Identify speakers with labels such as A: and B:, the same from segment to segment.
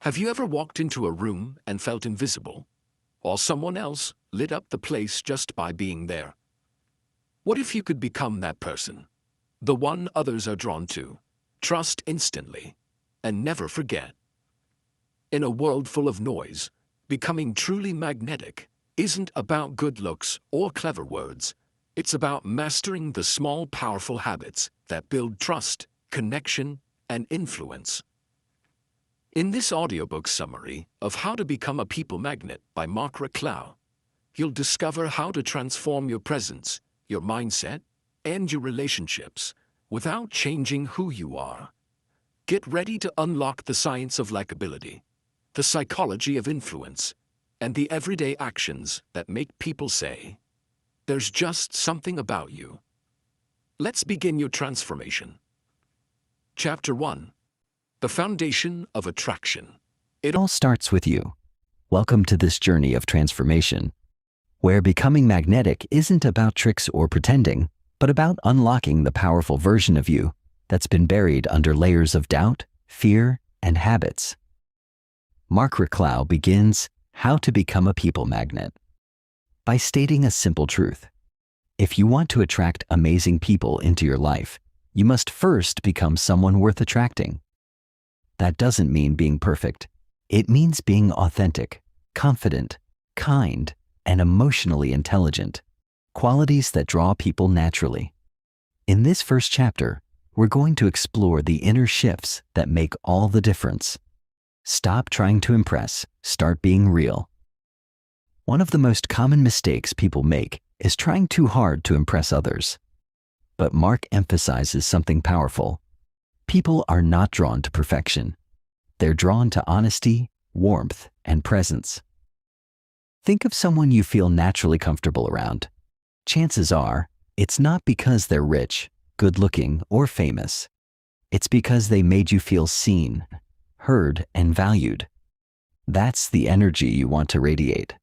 A: Have you ever walked into a room and felt invisible? Or someone else lit up the place just by being there? What if you could become that person? The one others are drawn to, trust instantly, and never forget. In a world full of noise, becoming truly magnetic isn't about good looks or clever words. It's about mastering the small, powerful habits that build trust, connection, and influence. In this audiobook summary of How to Become a People Magnet by Marc Reklau, you'll discover how to transform your presence, your mindset, and your relationships without changing who you are. Get ready to unlock the science of likability, the psychology of influence, and the everyday actions that make people say, "There's just something about you." Let's begin your transformation. Chapter 1. The Foundation of Attraction.
B: It all starts with you. Welcome to this journey of transformation, where becoming magnetic isn't about tricks or pretending, but about unlocking the powerful version of you that's been buried under layers of doubt, fear, and habits. Marc Reklau begins How to Become a People Magnet by stating a simple truth. If you want to attract amazing people into your life, you must first become someone worth attracting. That doesn't mean being perfect. It means being authentic, confident, kind, and emotionally intelligent, qualities that draw people naturally. In this first chapter, we're going to explore the inner shifts that make all the difference. Stop trying to impress, start being real. One of the most common mistakes people make is trying too hard to impress others. But Marc emphasizes something powerful. People are not drawn to perfection. They're drawn to honesty, warmth, and presence. Think of someone you feel naturally comfortable around. Chances are, it's not because they're rich, good-looking, or famous. It's because they made you feel seen, heard, and valued. That's the energy you want to radiate.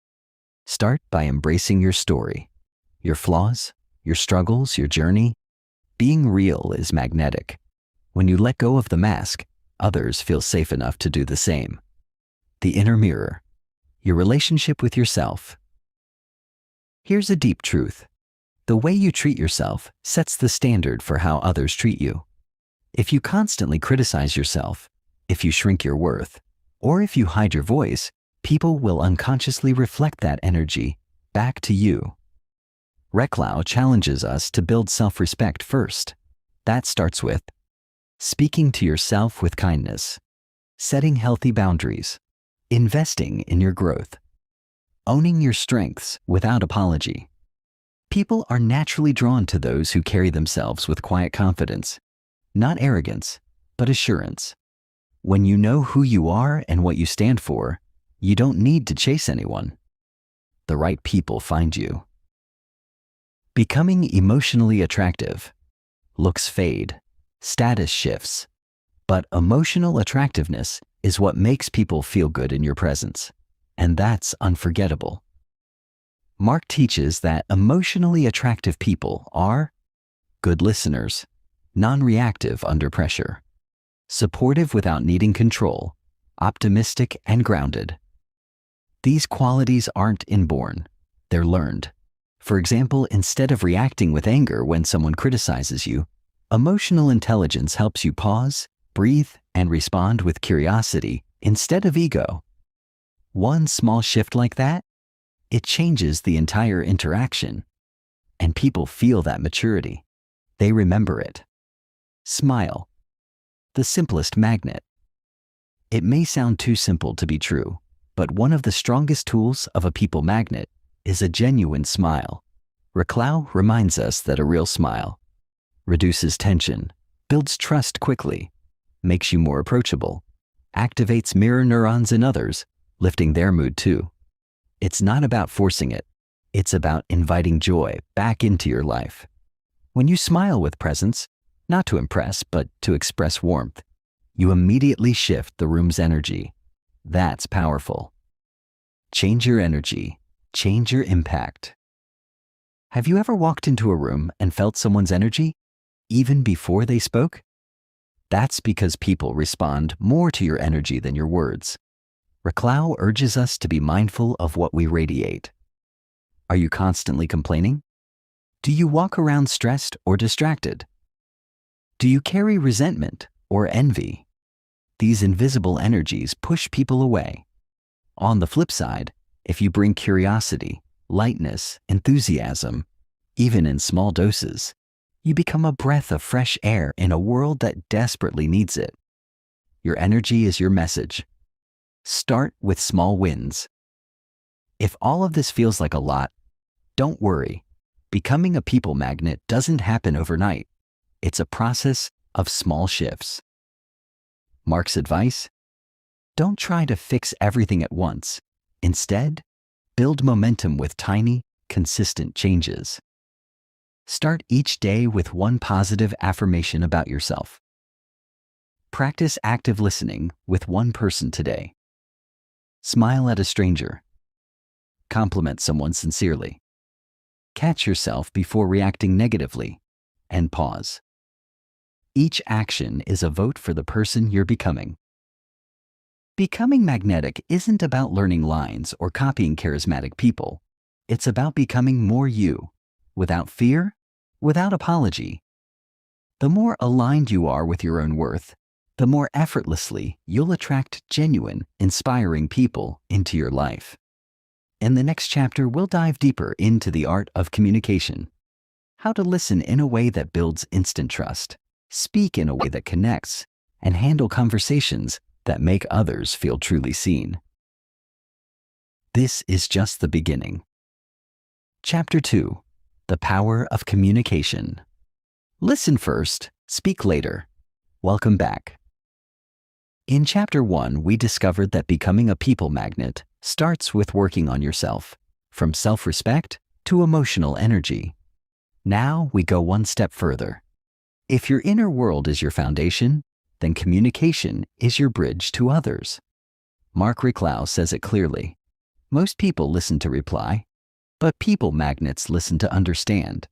B: Start by embracing your story, your flaws, your struggles, your journey. Being real is magnetic. When you let go of the mask, others feel safe enough to do the same. The inner mirror, your relationship with yourself. Here's a deep truth. The way you treat yourself sets the standard for how others treat you. If you constantly criticize yourself, if you shrink your worth, or if you hide your voice, people will unconsciously reflect that energy back to you. Reklau challenges us to build self-respect first. That starts with speaking to yourself with kindness, setting healthy boundaries, investing in your growth, owning your strengths without apology. People are naturally drawn to those who carry themselves with quiet confidence, not arrogance, but assurance. When you know who you are and what you stand for, you don't need to chase anyone. The right people find you. Becoming emotionally attractive. Looks fade. Status shifts, but emotional attractiveness is what makes people feel good in your presence, and that's unforgettable. Marc teaches that emotionally attractive people are good listeners, non-reactive under pressure, supportive without needing control, optimistic and grounded. These qualities aren't inborn, they're learned. For example, instead of reacting with anger when someone criticizes you, emotional intelligence helps you pause, breathe, and respond with curiosity instead of ego. One small shift like that, it changes the entire interaction. And people feel that maturity. They remember it. Smile. The simplest magnet. It may sound too simple to be true, but one of the strongest tools of a people magnet is a genuine smile. Reklau reminds us that a real smile reduces tension, builds trust quickly, makes you more approachable, activates mirror neurons in others, lifting their mood too. It's not about forcing it. It's about inviting joy back into your life. When you smile with presence, not to impress, but to express warmth, you immediately shift the room's energy. That's powerful. Change your energy. Change your impact. Have you ever walked into a room and felt someone's energy, even before they spoke? That's because people respond more to your energy than your words. Reklau urges us to be mindful of what we radiate. Are you constantly complaining? Do you walk around stressed or distracted? Do you carry resentment or envy? These invisible energies push people away. On the flip side, if you bring curiosity, lightness, enthusiasm, even in small doses, you become a breath of fresh air in a world that desperately needs it. Your energy is your message. Start with small wins. If all of this feels like a lot, don't worry. Becoming a people magnet doesn't happen overnight. It's a process of small shifts. Marc's advice? Don't try to fix everything at once. Instead, build momentum with tiny, consistent changes. Start each day with one positive affirmation about yourself. Practice active listening with one person today. Smile at a stranger. Compliment someone sincerely. Catch yourself before reacting negatively, and pause. Each action is a vote for the person you're becoming. Becoming magnetic isn't about learning lines or copying charismatic people. It's about becoming more you, without fear, without apology. The more aligned you are with your own worth, the more effortlessly you'll attract genuine, inspiring people into your life. In the next chapter, we'll dive deeper into the art of communication. How to listen in a way that builds instant trust, speak in a way that connects, and handle conversations that make others feel truly seen. This is just the beginning. Chapter 2. The Power of Communication. Listen first, speak later. Welcome back. In Chapter 1, we discovered that becoming a people magnet starts with working on yourself, from self-respect to emotional energy. Now we go one step further. If your inner world is your foundation, then communication is your bridge to others. Marc Reklau says it clearly. Most people listen to reply, but people magnets listen to understand.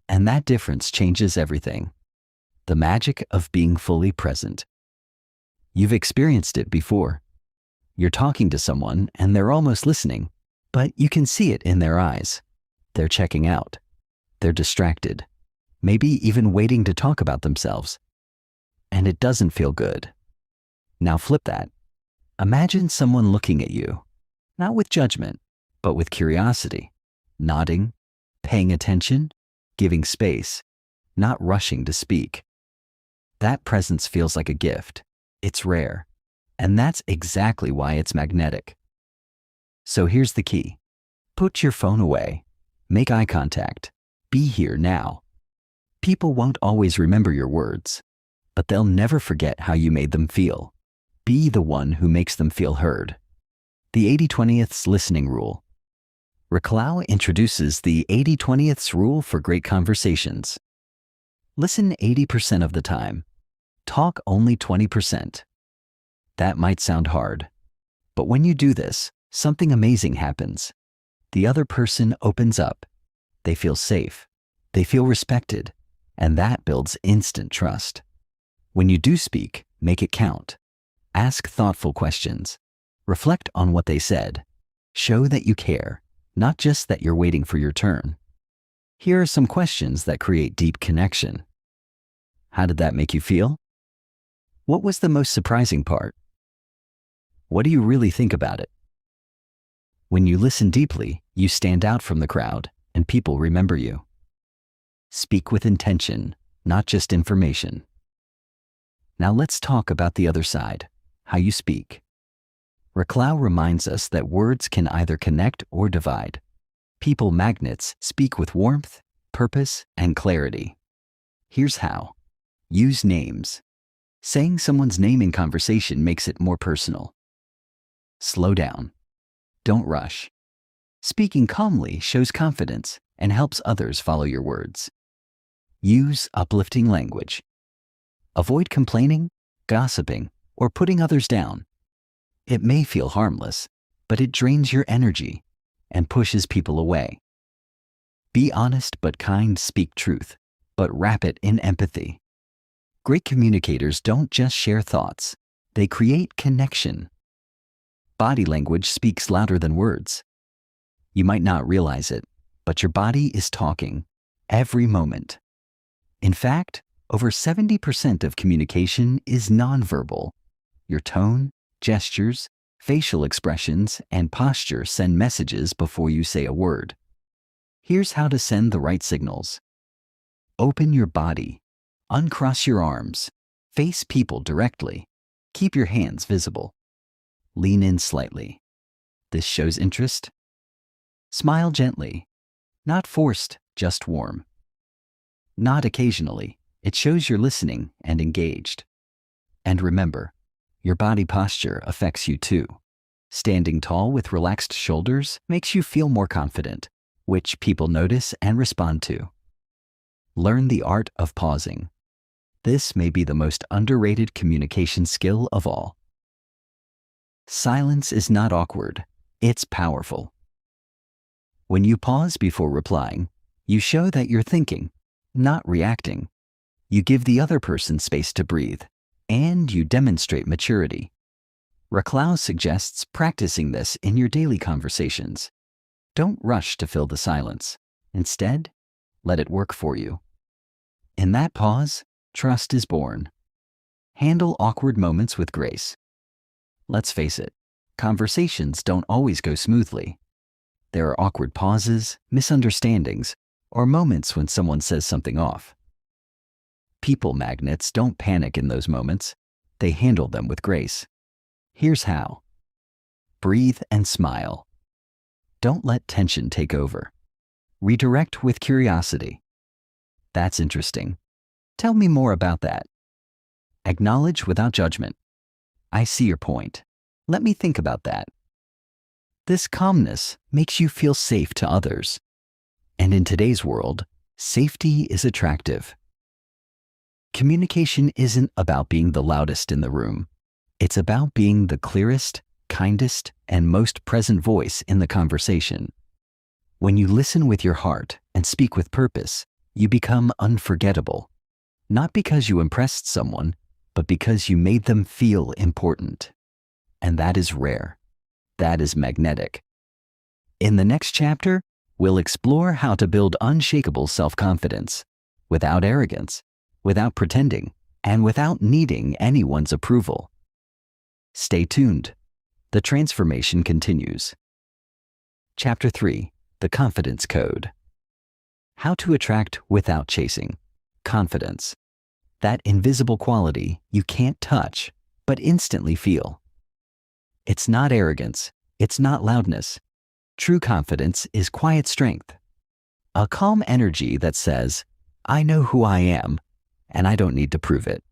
B: And that difference changes everything. The magic of being fully present. You've experienced it before. You're talking to someone and they're almost listening, but you can see it in their eyes. They're checking out. They're distracted, maybe even waiting to talk about themselves. And it doesn't feel good. Now flip that. Imagine someone looking at you, not with judgment, but with curiosity, nodding, paying attention, giving space, not rushing to speak. That presence feels like a gift. It's rare. And that's exactly why it's magnetic. So here's the key. Put your phone away. Make eye contact. Be here now. People won't always remember your words, but they'll never forget how you made them feel. Be the one who makes them feel heard. The 80/20ths listening rule. Reklau introduces the 80/20ths rule for great conversations. Listen 80% of the time. Talk only 20%. That might sound hard, but when you do this, something amazing happens. The other person opens up. They feel safe. They feel respected, and that builds instant trust. When you do speak, make it count. Ask thoughtful questions. Reflect on what they said. Show that you care, not just that you're waiting for your turn. Here are some questions that create deep connection. How did that make you feel? What was the most surprising part? What do you really think about it? When you listen deeply, you stand out from the crowd, and people remember you. Speak with intention, not just information. Now let's talk about the other side, how you speak. Reklau reminds us that words can either connect or divide. People magnets speak with warmth, purpose, and clarity. Here's how. Use names. Saying someone's name in conversation makes it more personal. Slow down. Don't rush. Speaking calmly shows confidence and helps others follow your words. Use uplifting language. Avoid complaining, gossiping, or putting others down. It may feel harmless, but it drains your energy and pushes people away. Be honest but kind, speak truth, but wrap it in empathy. Great communicators don't just share thoughts, they create connection. body language speaks louder than words. You might not realize it, but your body is talking every moment. In fact, over 70% of communication is nonverbal. Your tone, gestures, facial expressions, and posture send messages before you say a word. Here's how to send the right signals. Open your body. Uncross your arms. Face people directly. Keep your hands visible. Lean in slightly. This shows interest. Smile gently. Not forced, just warm. Nod occasionally. It shows you're listening and engaged. And remember, your body posture affects you too. Standing tall with relaxed shoulders makes you feel more confident, which people notice and respond to. Learn the art of pausing. This may be the most underrated communication skill of all. Silence is not awkward, it's powerful. When you pause before replying, you show that you're thinking, not reacting. You give the other person space to breathe, and you demonstrate maturity. Reklau suggests practicing this in your daily conversations. Don't rush to fill the silence. Instead, let it work for you. In that pause, trust is born. Handle awkward moments with grace. Let's face it, conversations don't always go smoothly. There are awkward pauses, misunderstandings, or moments when someone says something off. People magnets don't panic in those moments. They handle them with grace. Here's how. Breathe and smile. Don't let tension take over. Redirect with curiosity. That's interesting. Tell me more about that. Acknowledge without judgment. I see your point. Let me think about that. This calmness makes you feel safe to others. And in today's world, safety is attractive. Communication isn't about being the loudest in the room. It's about being the clearest, kindest, and most present voice in the conversation. When you listen with your heart and speak with purpose, you become unforgettable. Not because you impressed someone, but because you made them feel important. And that is rare. That is magnetic. In the next chapter, we'll explore how to build unshakable self-confidence without arrogance, without pretending, and without needing anyone's approval. Stay tuned. The transformation continues. Chapter 3. The Confidence Code. How to attract without chasing. Confidence. That invisible quality you can't touch, but instantly feel. It's not arrogance. It's not loudness. True confidence is quiet strength. A calm energy that says, I know who I am, and I don't need to prove it.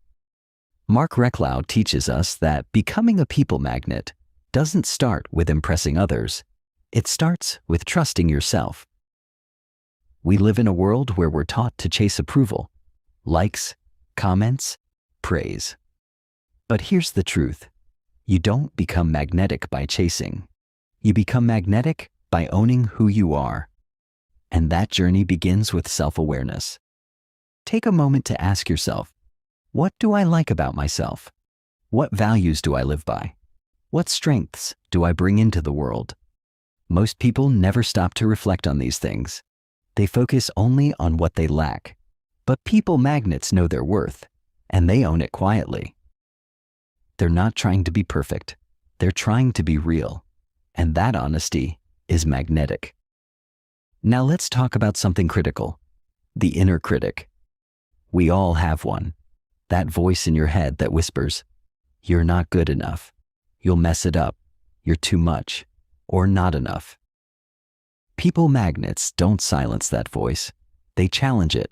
B: Marc Reklau teaches us that becoming a people magnet doesn't start with impressing others. It starts with trusting yourself. We live in a world where we're taught to chase approval, likes, comments, praise. But here's the truth. You don't become magnetic by chasing. You become magnetic by owning who you are. And that journey begins with self-awareness. Take a moment to ask yourself, what do I like about myself? What values do I live by? What strengths do I bring into the world? Most people never stop to reflect on these things. They focus only on what they lack. But people magnets know their worth, and they own it quietly. They're not trying to be perfect. They're trying to be real. And that honesty is magnetic. Now let's talk about something critical. The inner critic. We all have one. That voice in your head that whispers, you're not good enough. You'll mess it up. You're too much. Or not enough. People magnets don't silence that voice. They challenge it.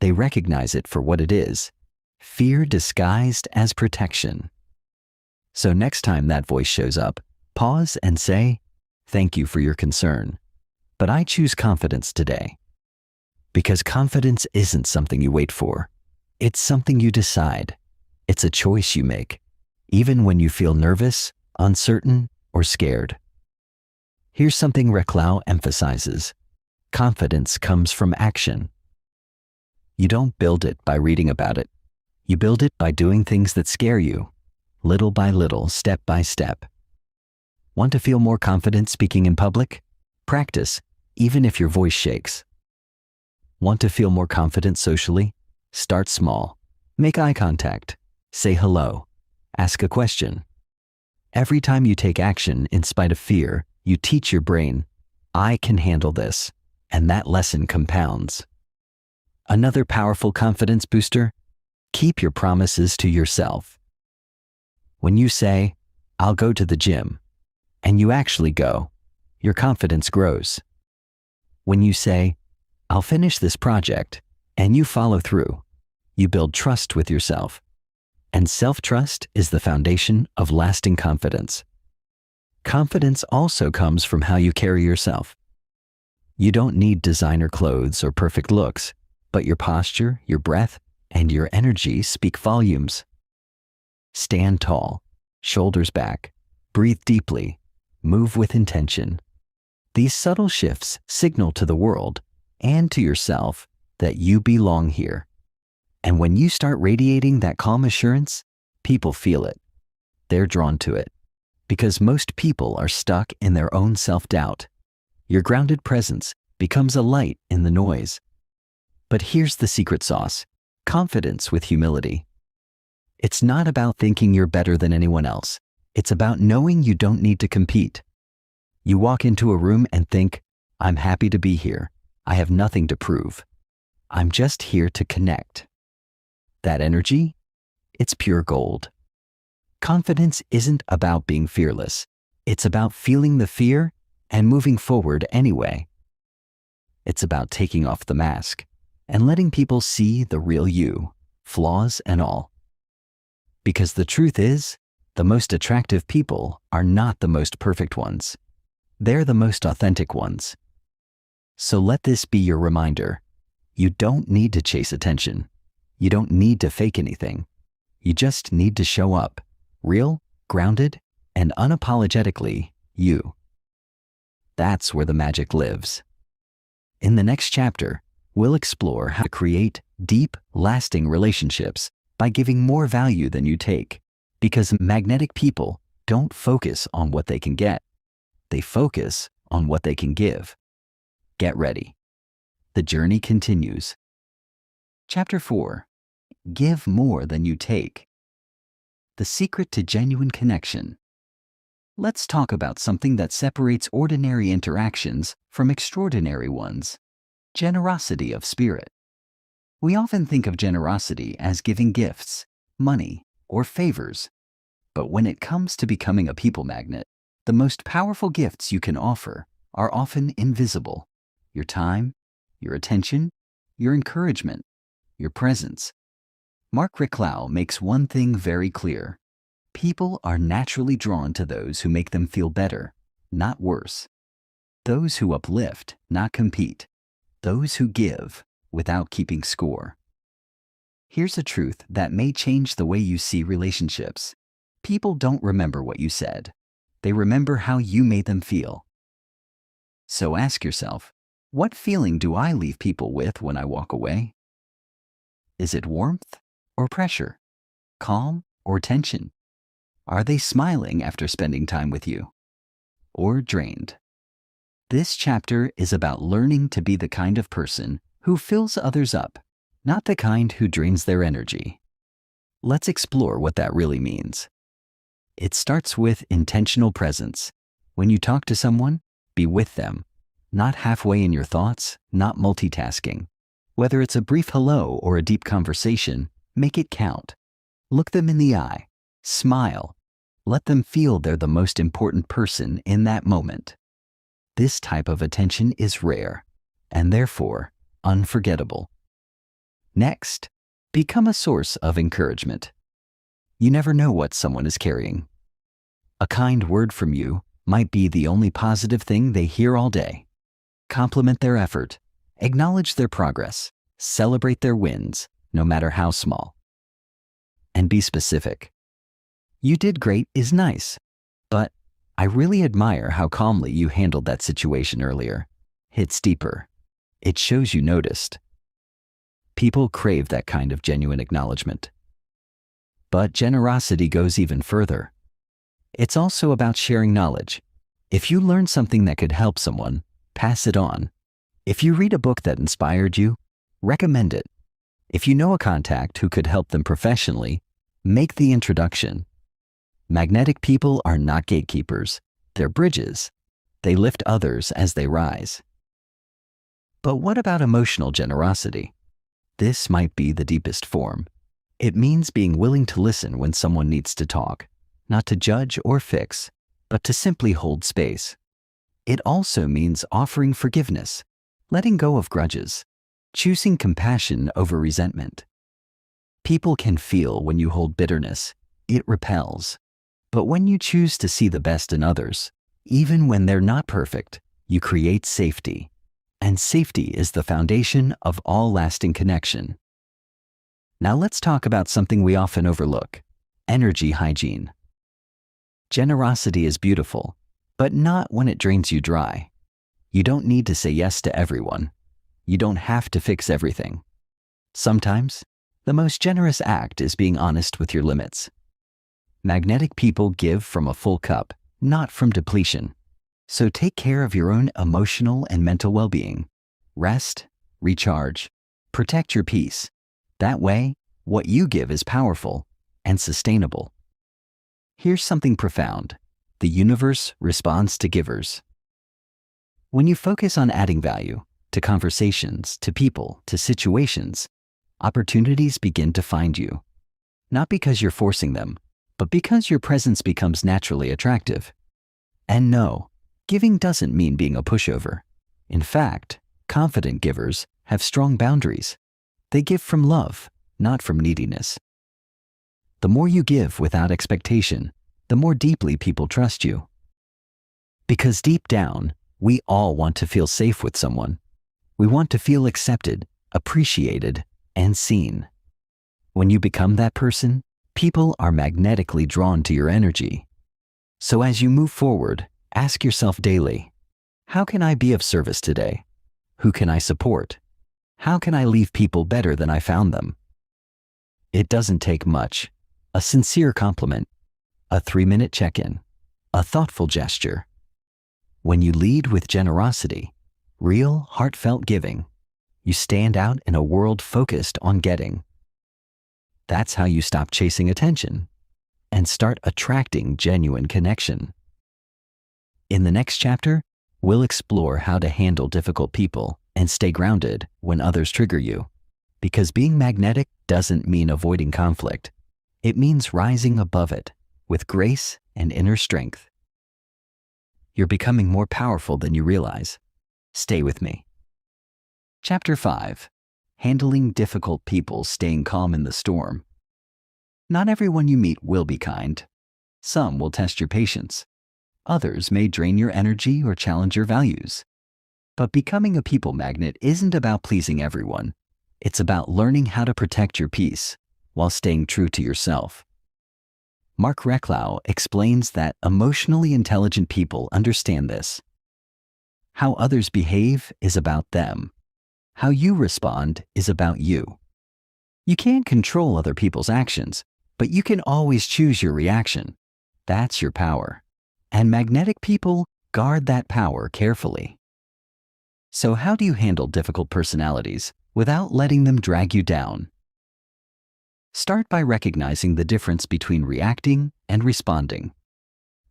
B: They recognize it for what it is. Fear disguised as protection. So next time that voice shows up, pause and say, thank you for your concern, but I choose confidence today. Because confidence isn't something you wait for. It's something you decide. It's a choice you make, even when you feel nervous, uncertain, or scared. Here's something Reklau emphasizes. Confidence comes from action. You don't build it by reading about it. You build it by doing things that scare you, little by little, step by step. Want to feel more confident speaking in public? Practice, even if your voice shakes. Want to feel more confident socially? Start small. Make eye contact. Say hello. Ask a question. Every time you take action in spite of fear, you teach your brain, I can handle this, and that lesson compounds. Another powerful confidence booster? Keep your promises to yourself. When you say, I'll go to the gym, and you actually go, your confidence grows. When you say, I'll finish this project, and you follow through, you build trust with yourself. And self-trust is the foundation of lasting confidence. Confidence also comes from how you carry yourself. You don't need designer clothes or perfect looks, but your posture, your breath, and your energy speak volumes. Stand tall, shoulders back, breathe deeply, move with intention. These subtle shifts signal to the world and to yourself that you belong here. And when you start radiating that calm assurance, people feel it. They're drawn to it. Because most people are stuck in their own self-doubt. Your grounded presence becomes a light in the noise. But here's the secret sauce: confidence with humility. It's not about thinking you're better than anyone else. It's about knowing you don't need to compete. You walk into a room and think, I'm happy to be here. I have nothing to prove. I'm just here to connect. That energy? It's pure gold. Confidence isn't about being fearless. It's about feeling the fear and moving forward anyway. It's about taking off the mask and letting people see the real you, flaws and all. Because the truth is, the most attractive people are not the most perfect ones. They're the most authentic ones. So let this be your reminder. You don't need to chase attention. You don't need to fake anything. You just need to show up, real, grounded, and unapologetically you. That's where the magic lives. In the next chapter, we'll explore how to create deep, lasting relationships by giving more value than you take. Because magnetic people don't focus on what they can get. They focus on what they can give. Get ready. The journey continues. Chapter 4. Give more than you take. The secret to genuine connection. Let's talk about something that separates ordinary interactions from extraordinary ones: generosity of spirit. We often think of generosity as giving gifts, money, or favors. But when it comes to becoming a people magnet, the most powerful gifts you can offer are often invisible: your time, your attention, your encouragement, your presence. Marc Reklau makes one thing very clear. People are naturally drawn to those who make them feel better, not worse. Those who uplift, not compete. Those who give without keeping score. Here's a truth that may change the way you see relationships. People don't remember what you said. They remember how you made them feel. So ask yourself, what feeling do I leave people with when I walk away? Is it warmth or pressure? Calm or tension? Are they smiling after spending time with you? Or drained? This chapter is about learning to be the kind of person who fills others up, not the kind who drains their energy. Let's explore what that really means. It starts with intentional presence. When you talk to someone, be with them, not halfway in your thoughts, not multitasking. Whether it's a brief hello or a deep conversation, make it count. Look them in the eye, smile. Let them feel they're the most important person in that moment. This type of attention is rare, and therefore unforgettable. Next, become a source of encouragement. You never know what someone is carrying. A kind word from you might be the only positive thing they hear all day. Compliment their effort, acknowledge their progress, celebrate their wins, no matter how small. And be specific. You did great is nice, but I really admire how calmly you handled that situation earlier. Hits deeper. It shows you noticed. People crave that kind of genuine acknowledgement. But generosity goes even further. It's also about sharing knowledge. If you learn something that could help someone, pass it on. If you read a book that inspired you, recommend it. If you know a contact who could help them professionally, make the introduction. Magnetic people are not gatekeepers. They're bridges. They lift others as they rise. But what about emotional generosity? This might be the deepest form. It means being willing to listen when someone needs to talk, not to judge or fix, but to simply hold space. It also means offering forgiveness, letting go of grudges, choosing compassion over resentment. People can feel when you hold bitterness. It repels. But when you choose to see the best in others, even when they're not perfect, you create safety. And safety is the foundation of all lasting connection. Now let's talk about something we often overlook: energy hygiene. Generosity is beautiful, but not when it drains you dry. You don't need to say yes to everyone. You don't have to fix everything. Sometimes, the most generous act is being honest with your limits. Magnetic people give from a full cup, not from depletion. So take care of your own emotional and mental well-being. Rest, recharge, protect your peace. That way, what you give is powerful and sustainable. Here's something profound. The universe responds to givers. When you focus on adding value to conversations, to people, to situations, opportunities begin to find you. Not because you're forcing them, but because your presence becomes naturally attractive. And no, giving doesn't mean being a pushover. In fact, confident givers have strong boundaries. They give from love, not from neediness. The more you give without expectation, the more deeply people trust you. Because deep down, we all want to feel safe with someone. We want to feel accepted, appreciated, and seen. When you become that person, people are magnetically drawn to your energy. So as you move forward, ask yourself daily, how can I be of service today? Who can I support? How can I leave people better than I found them? It doesn't take much. A sincere compliment, a 3-minute check-in, a thoughtful gesture. When you lead with generosity, real, heartfelt giving, you stand out in a world focused on getting. That's how you stop chasing attention and start attracting genuine connection. In the next chapter, we'll explore how to handle difficult people and stay grounded when others trigger you. Because being magnetic doesn't mean avoiding conflict. It means rising above it with grace and inner strength. You're becoming more powerful than you realize. Stay with me. Chapter 5. Handling difficult people, staying calm in the storm. Not everyone you meet will be kind. Some will test your patience. Others may drain your energy or challenge your values. But becoming a people magnet isn't about pleasing everyone. It's about learning how to protect your peace while staying true to yourself. Marc Reklau explains that emotionally intelligent people understand this. How others behave is about them. How you respond is about you. You can't control other people's actions, but you can always choose your reaction. That's your power. And magnetic people guard that power carefully. So how do you handle difficult personalities without letting them drag you down? Start by recognizing the difference between reacting and responding.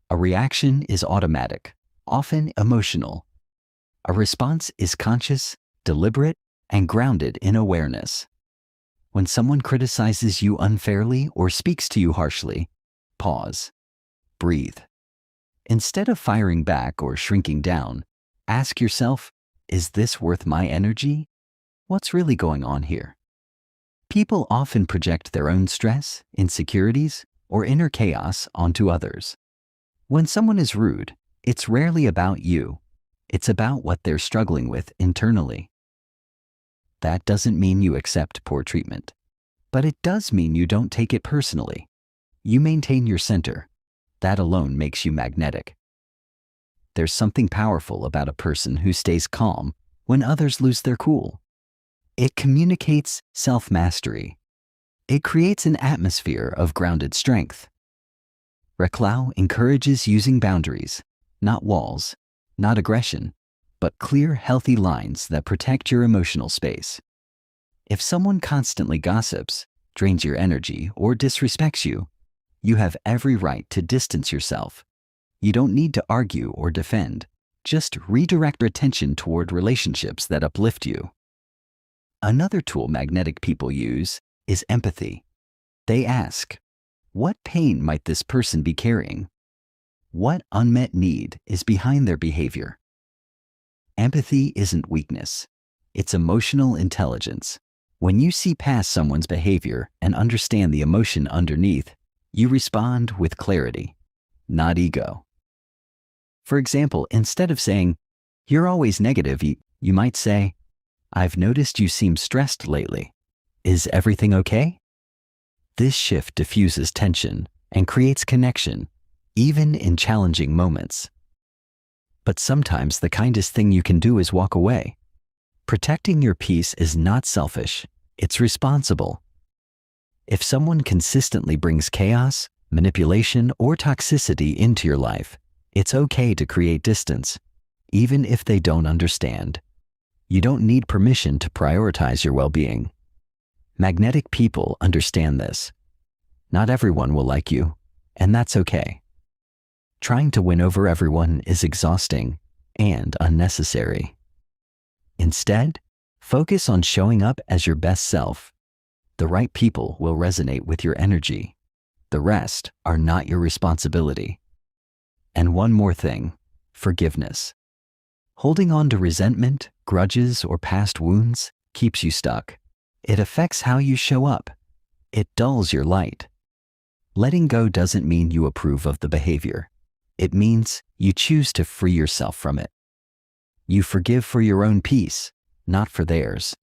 B: A reaction is automatic, often emotional. A response is conscious, deliberate, and grounded in awareness. When someone criticizes you unfairly or speaks to you harshly, pause. Breathe. Instead of firing back or shrinking down, ask yourself, is this worth my energy? What's really going on here? People often project their own stress, insecurities, or inner chaos onto others. When someone is rude, it's rarely about you. It's about what they're struggling with internally. That doesn't mean you accept poor treatment, but it does mean you don't take it personally. You maintain your center. That alone makes you magnetic. There's something powerful about a person who stays calm when others lose their cool. It communicates self-mastery. It creates an atmosphere of grounded strength. Reklau encourages using boundaries, not walls, not aggression, but clear, healthy lines that protect your emotional space. If someone constantly gossips, drains your energy, or disrespects you, you have every right to distance yourself. You don't need to argue or defend. Just redirect your attention toward relationships that uplift you. Another tool magnetic people use is empathy. They ask, what pain might this person be carrying? What unmet need is behind their behavior? Empathy isn't weakness. It's emotional intelligence. When you see past someone's behavior and understand the emotion underneath, you respond with clarity, not ego. For example, instead of saying, "You're always negative," you might say, "I've noticed you seem stressed lately. Is everything okay?" This shift diffuses tension and creates connection, even in challenging moments. But sometimes the kindest thing you can do is walk away. Protecting your peace is not selfish, it's responsible. If someone consistently brings chaos, manipulation, or toxicity into your life, it's okay to create distance, even if they don't understand. You don't need permission to prioritize your well-being. Magnetic people understand this. Not everyone will like you, and that's okay. Trying to win over everyone is exhausting and unnecessary. Instead, focus on showing up as your best self. The right people will resonate with your energy. The rest are not your responsibility. And one more thing, forgiveness. Holding on to resentment, grudges, or past wounds keeps you stuck. It affects how you show up. It dulls your light. Letting go doesn't mean you approve of the behavior. It means you choose to free yourself from it. You forgive for your own peace, not for theirs.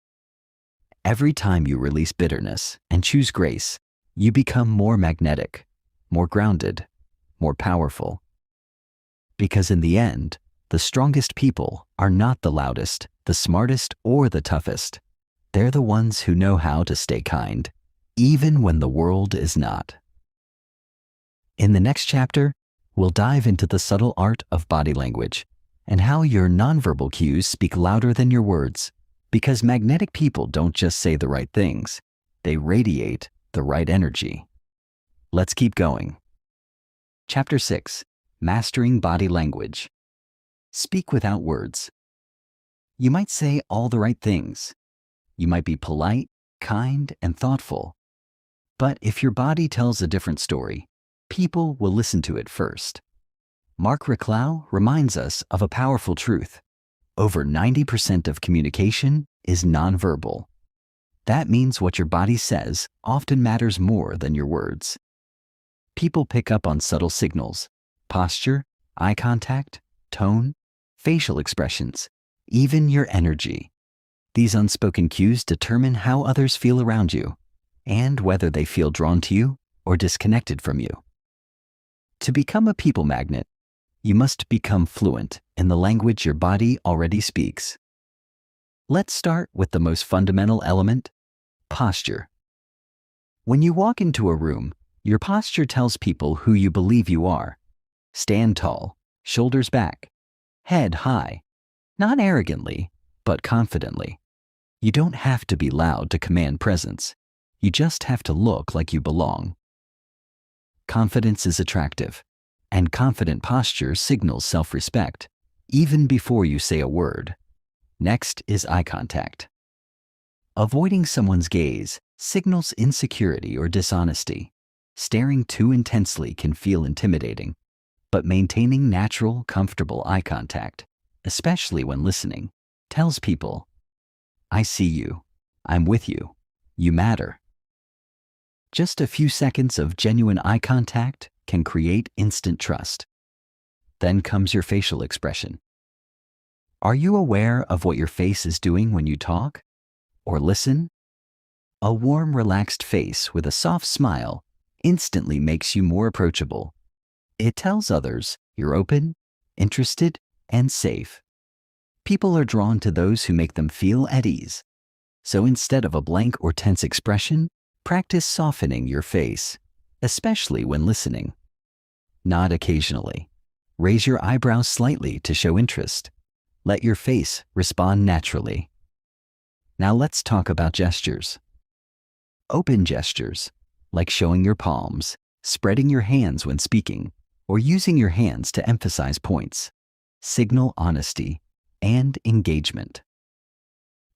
B: Every time you release bitterness and choose grace, you become more magnetic, more grounded, more powerful. Because in the end, the strongest people are not the loudest, the smartest, or the toughest. They're the ones who know how to stay kind, even when the world is not. In the next chapter, we'll dive into the subtle art of body language and how your nonverbal cues speak louder than your words. Because magnetic people don't just say the right things, they radiate the right energy. Let's keep going. Chapter 6. Mastering Body Language. Speak without words. You might say all the right things. You might be polite, kind, and thoughtful. But if your body tells a different story, people will listen to it first. Marc Reklau reminds us of a powerful truth. Over 90% of communication is nonverbal. That means what your body says often matters more than your words. People pick up on subtle signals: posture, eye contact, tone, facial expressions, even your energy. These unspoken cues determine how others feel around you and whether they feel drawn to you or disconnected from you. To become a people magnet, you must become fluent in the language your body already speaks. Let's start with the most fundamental element: posture. When you walk into a room, your posture tells people who you believe you are. Stand tall, shoulders back, head high, not arrogantly, but confidently. You don't have to be loud to command presence. You just have to look like you belong. Confidence is attractive, and confident posture signals self-respect, even before you say a word. Next is eye contact. Avoiding someone's gaze signals insecurity or dishonesty. Staring too intensely can feel intimidating, but maintaining natural, comfortable eye contact, especially when listening, tells people, "I see you, I'm with you, you matter." Just a few seconds of genuine eye contact can create instant trust. Then comes your facial expression. Are you aware of what your face is doing when you talk or listen? A warm, relaxed face with a soft smile instantly makes you more approachable. It tells others you're open, interested, and safe. People are drawn to those who make them feel at ease. So instead of a blank or tense expression, practice softening your face, especially when listening. Nod occasionally. Raise your eyebrows slightly to show interest. Let your face respond naturally. Now let's talk about gestures. Open gestures, like showing your palms, spreading your hands when speaking, or using your hands to emphasize points, signal honesty and engagement.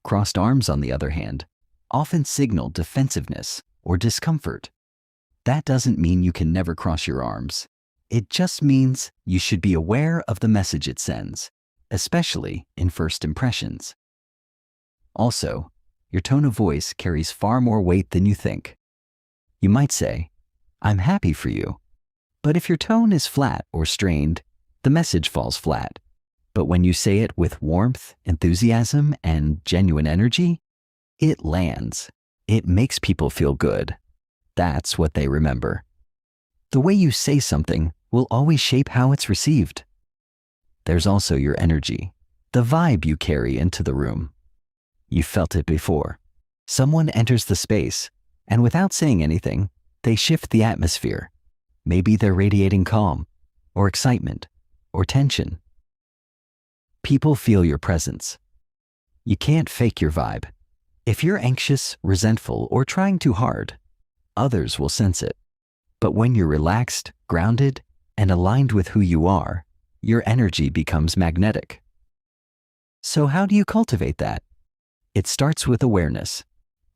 B: Crossed arms, on the other hand, often signal defensiveness or discomfort. That doesn't mean you can never cross your arms. It just means you should be aware of the message it sends, especially in first impressions. Also, your tone of voice carries far more weight than you think. You might say, "I'm happy for you." But if your tone is flat or strained, the message falls flat. But when you say it with warmth, enthusiasm, and genuine energy, it lands. It makes people feel good. That's what they remember. The way you say something will always shape how it's received. There's also your energy, the vibe you carry into the room. You've felt it before. Someone enters the space, and without saying anything, they shift the atmosphere. Maybe they're radiating calm, or excitement, or tension. People feel your presence. You can't fake your vibe. If you're anxious, resentful, or trying too hard, others will sense it. But when you're relaxed, grounded, and aligned with who you are, your energy becomes magnetic. So how do you cultivate that? It starts with awareness.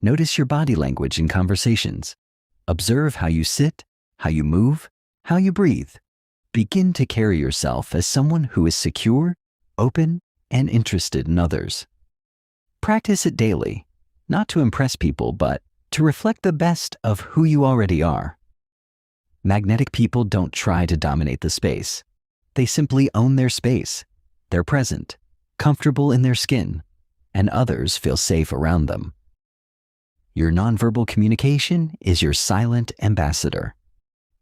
B: Notice your body language in conversations. Observe how you sit, how you move, how you breathe. Begin to carry yourself as someone who is secure, open, and interested in others. Practice it daily, not to impress people, but to reflect the best of who you already are. Magnetic people don't try to dominate the space. They simply own their space. They're present, comfortable in their skin, and others feel safe around them. Your nonverbal communication is your silent ambassador.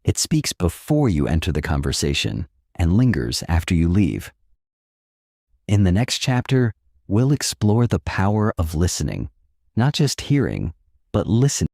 B: It speaks before you enter the conversation and lingers after you leave. In the next chapter, we'll explore the power of listening, not just hearing, but listening.